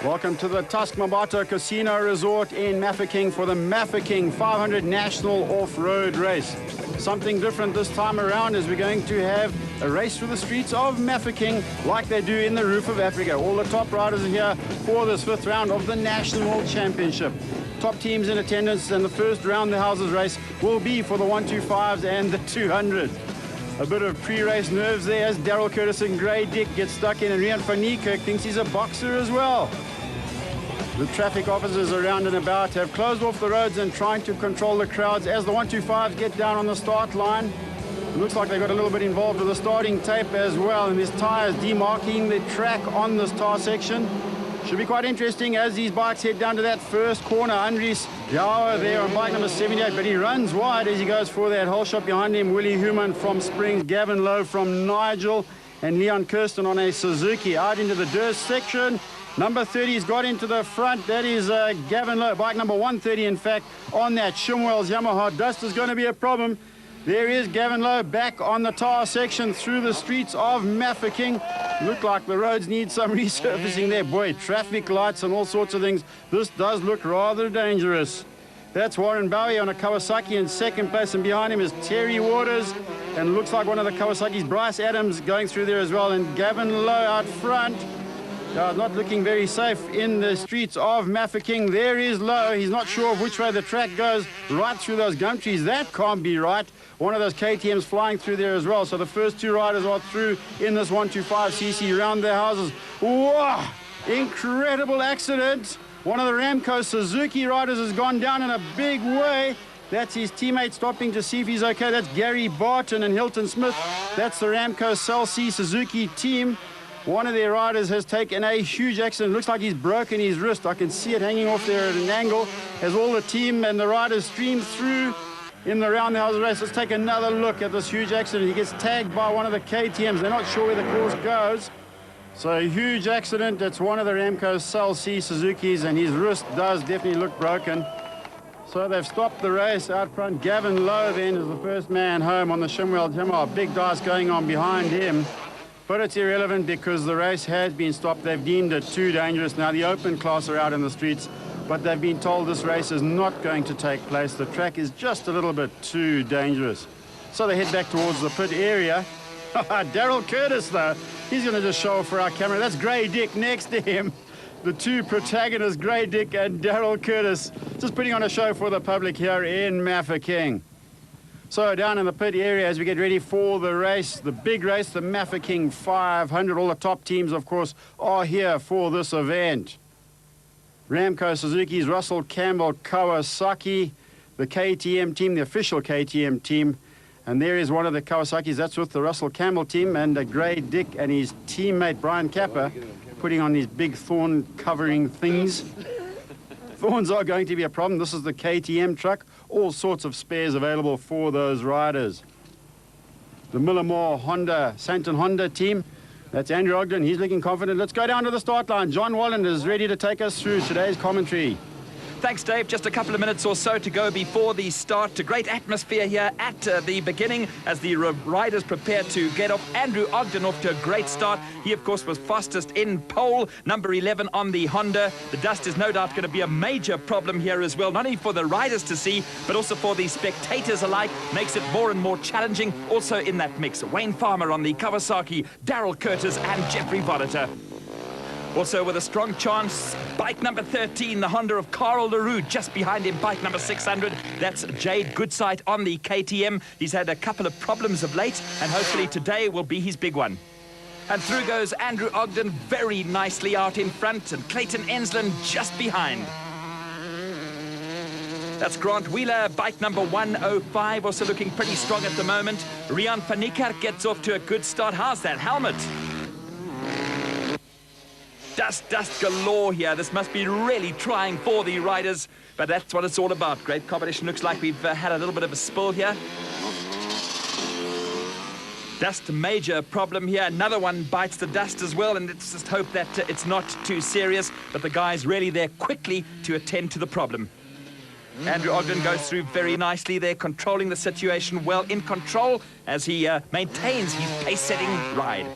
Welcome to the Tuskmabato Casino Resort in Mafekeng for the Mafekeng 500 National Off-Road Race. Something different this time around is we're going to have a race through the streets of Mafekeng like they do in the Roof of Africa. All the top riders are here for this fifth round of the National Championship. Top teams in attendance, and the first round the houses race will be for the 125s and the 200. A bit of pre-race nerves there as Daryl Curtis and Grey Dick get stuck in, and Rian van Niekerk thinks he's a boxer as well. The traffic officers around and about have closed off the roads and trying to control the crowds as the 125s get down on the start line. It looks like they got a little bit involved with the starting tape as well, and there's tyres demarking the track on this tar section. Should be quite interesting as these bikes head down to that first corner. Andries Jouwer there on bike number 78, but he runs wide as he goes for that whole shot behind him. Willie Human from Springs, Gavin Lowe from Nigel, and Leon Kirsten on a Suzuki out into the Durst section. Number 30's got into the front. That is Gavin Lowe, bike number 130, in fact, on that Shimwell's Yamaha. Dust is going to be a problem. There is Gavin Lowe back on the tar section through the streets of Mafekeng. Look like the roads need some resurfacing there. Boy, traffic lights and all sorts of things. This does look rather dangerous. That's Warren Bowie on a Kawasaki in second place, and behind him is Terry Waters, and looks like one of the Kawasaki's, Bryce Adams, going through there as well, and Gavin Lowe out front. Not looking very safe in the streets of Mafekeng. There is Lowe. He's not sure of which way the track goes, right through those gum trees. That can't be right. One of those KTMs flying through there as well. So the first two riders are through in this 125cc round their houses. Whoa! Incredible accident. One of the Ramco Suzuki riders has gone down in a big way. That's his teammate stopping to see if he's okay. That's Gary Barton and Hilton Smith. That's the Ramco Cell C Suzuki team. One of their riders has taken a huge accident. Looks like he's broken his wrist. I can see it hanging off there at an angle as all the team and the riders stream through in the round the house race. Let's take another look at this huge accident. He gets tagged by one of the KTMs. They're not sure where the course goes. So a huge accident. It's one of the Ramco Cell C Suzukis, and his wrist does definitely look broken. So they've stopped the race out front. Gavin Lowe then is the first man home on the Shimwell Yamaha. Big dice going on behind him. But it's irrelevant because the race has been stopped. They've deemed it too dangerous. Now the open class are out in the streets, but they've been told this race is not going to take place. The track is just a little bit too dangerous. So they head back towards the pit area. Daryl Curtis, though, he's going to just show off for our camera. That's Grey Dick next to him. The two protagonists, Grey Dick and Daryl Curtis, just putting on a show for the public here in Mafekeng. So down in the pit area as we get ready for the race, the big race, the Mafekeng 500. All the top teams, of course, are here for this event. Ramco Suzuki's Russell Campbell Kawasaki, the KTM team, the official KTM team. And there is one of the Kawasaki's. That's with the Russell Campbell team, and Grey Dick and his teammate Brian Kappa putting on these big thorn covering things. Thorns are going to be a problem. This is the KTM truck. All sorts of spares available for those riders. The Millimore Honda, Santon Honda team. That's Andrew Ogden. He's looking confident. Let's go down to the start line. John Wallen is ready to take us through today's commentary. Thanks, Dave. Just a couple of minutes or so to go before the start. A great atmosphere here at the beginning as the riders prepare to get off. Andrew Ogden off to a great start. He, of course, was fastest in pole, number 11 on the Honda. The dust is no doubt going to be a major problem here as well, not only for the riders to see, but also for the spectators alike. Makes it more and more challenging. Also in that mix, Wayne Farmer on the Kawasaki, Daryl Curtis and Jeffrey Voditer. Also with a strong chance, bike number 13, the Honda of Carl LaRue, just behind him, bike number 600. That's Jade Goodsight on the KTM. He's had a couple of problems of late, and hopefully today will be his big one. And through goes Andrew Ogden very nicely out in front, and Clayton Ensland just behind. That's Grant Wheeler, bike number 105, also looking pretty strong at the moment. Rian van Niekerk gets off to a good start. How's that helmet? Dust galore here. This must be really trying for the riders, but that's what it's all about. Great competition. Looks like we've had a little bit of a spill here. Dust, major problem here. Another one bites the dust as well, and let's just hope that it's not too serious, but the guys really there quickly to attend to the problem. Andrew Ogden goes through very nicely there, controlling the situation well, in control as he maintains his pace-setting ride.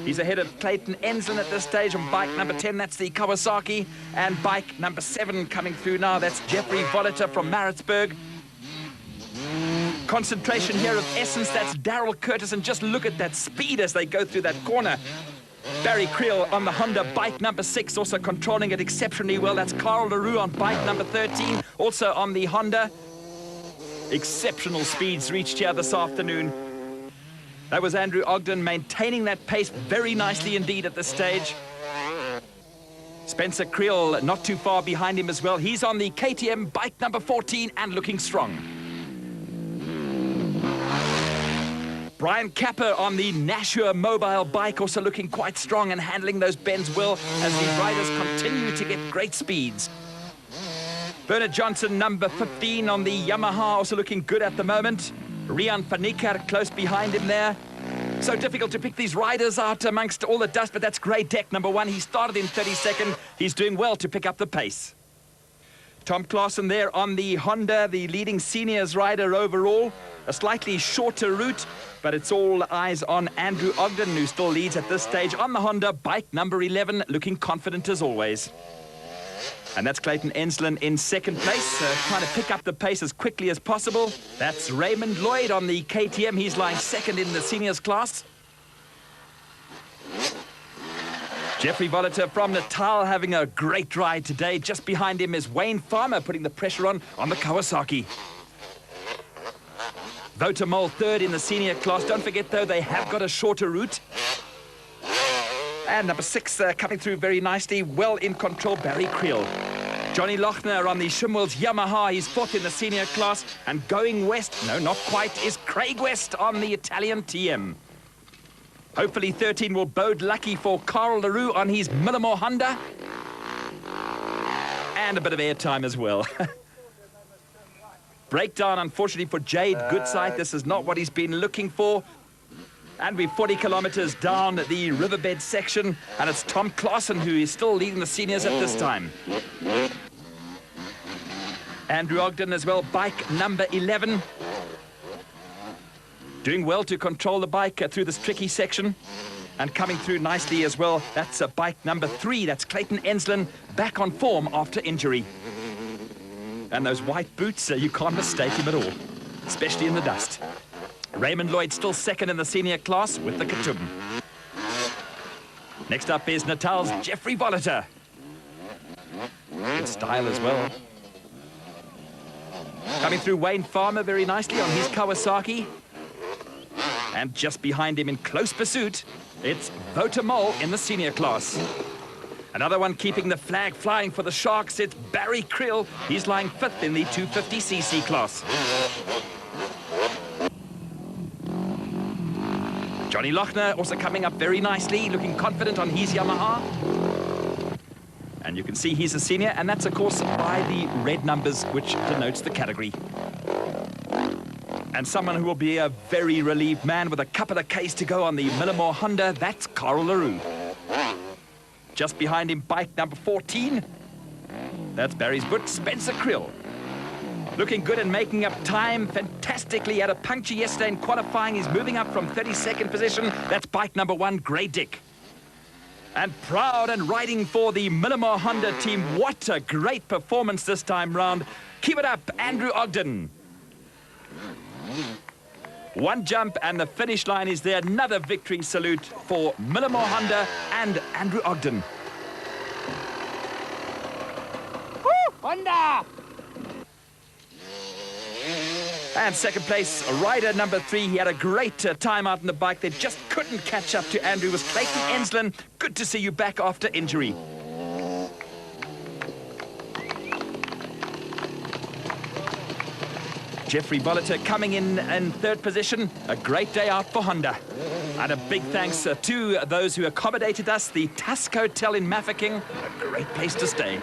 He's ahead of Clayton Enslin at this stage on bike number 10. That's the Kawasaki. And bike number 7 coming through now. That's Jeffrey Voliter from Maritzburg. Concentration here of essence. That's Daryl Curtis. And just look at that speed as they go through that corner. Barry Creel on the Honda, bike number 6, also controlling it exceptionally well. That's Carl LaRue on bike number 13, also on the Honda. Exceptional speeds reached here this afternoon. That was Andrew Ogden maintaining that pace very nicely indeed at this stage. Spencer Creel not too far behind him as well. He's on the KTM bike number 14 and looking strong. Brian Capper on the Nashua mobile bike, also looking quite strong and handling those bends well as these riders continue to get great speeds. Bernard Johnson, number 15 on the Yamaha, also looking good at the moment. Rian van Niekerk close behind him there. So difficult to pick these riders out amongst all the dust, but that's Grey Deck, number 1. He started in 32nd. He's doing well to pick up the pace. Tom Claassen there on the Honda, the leading seniors rider overall. A slightly shorter route, but it's all eyes on Andrew Ogden, who still leads at this stage on the Honda, bike number 11, looking confident as always. And that's Clayton Enslin in second place, trying to pick up the pace as quickly as possible. That's Raymond Lloyd on the KTM. He's lying second in the seniors class. Jeffrey Voliter from Natal having a great ride today. Just behind him is Wayne Farmer putting the pressure on the Kawasaki. Wouter Mol third in the senior class. Don't forget, though, they have got a shorter route. And number 6 coming through very nicely, well in control, Barry Creel. Johnny Lochner on the Schimwells Yamaha. He's 4th in the senior class. And going west, no, not quite, is Craig West on the Italian TM. Hopefully 13 will bode lucky for Carl LaRue on his Millimore Honda. And a bit of airtime as well. Breakdown, unfortunately, for Jade Goodside. This is not what he's been looking for. And we're 40 kilometers down the riverbed section. And it's Tom Claassen who is still leading the seniors at this time. Andrew Ogden as well, bike number 11. Doing well to control the bike through this tricky section. And coming through nicely as well, that's bike number 3. That's Clayton Enslin, back on form after injury. And those white boots, you can't mistake him at all, especially in the dust. Raymond Lloyd still second in the senior class with the Katoom. Next up is Natal's Jeffrey Voliter. Good style as well. Coming through Wayne Farmer very nicely on his Kawasaki. And just behind him in close pursuit, it's Wouter Mol in the senior class. Another one keeping the flag flying for the Sharks, it's Barry Creel. He's lying 5th in the 250cc class. Johnny Lochner also coming up very nicely, looking confident on his Yamaha. And you can see he's a senior, and that's, of course, by the red numbers, which denotes the category. And someone who will be a very relieved man with a couple of Ks to go on the Millimore Honda, that's Carl LaRue. Just behind him, bike number 14. That's Barry's boot, Spencer Creel. Looking good and making up time fantastically. Had a puncture yesterday in qualifying. He's moving up from 32nd position. That's bike number 1, Grey Dick. And proud and riding for the Millimore Honda team. What a great performance this time round. Keep it up, Andrew Ogden. One jump and the finish line is there. Another victory salute for Millimore Honda and Andrew Ogden. Woo! Honda! And second place, rider number 3. He had a great time out on the bike. They just couldn't catch up to Andrew. It was Clayton Enslin. Good to see you back after injury. Jeffrey Voliter coming in 3rd position. A great day out for Honda. And a big thanks to those who accommodated us. The Tusk Hotel in Mafekeng, a great place to stay.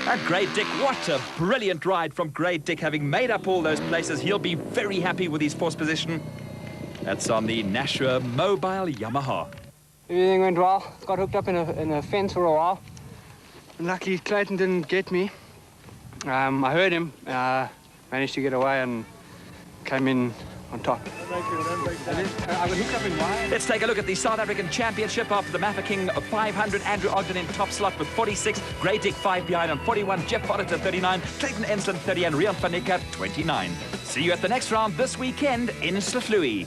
And Grey Dick, what a brilliant ride from Grey Dick, having made up all those places. He'll be very happy with his 4th position. That's on the Nashua mobile Yamaha. Everything went well. Got hooked up in a fence for a while. And luckily Clayton didn't get me. I heard him, managed to get away and came in on top. I was hooked up in wide. Let's take a look at the South African Championship after the Mafekeng 500. Andrew Ogden in top slot with 46. Grey Dick 5 behind on 41. Jeff Polliter 39. Clayton Enslin 30 and Rian van Niekerk 29. See you at the next round this weekend in Slaflui.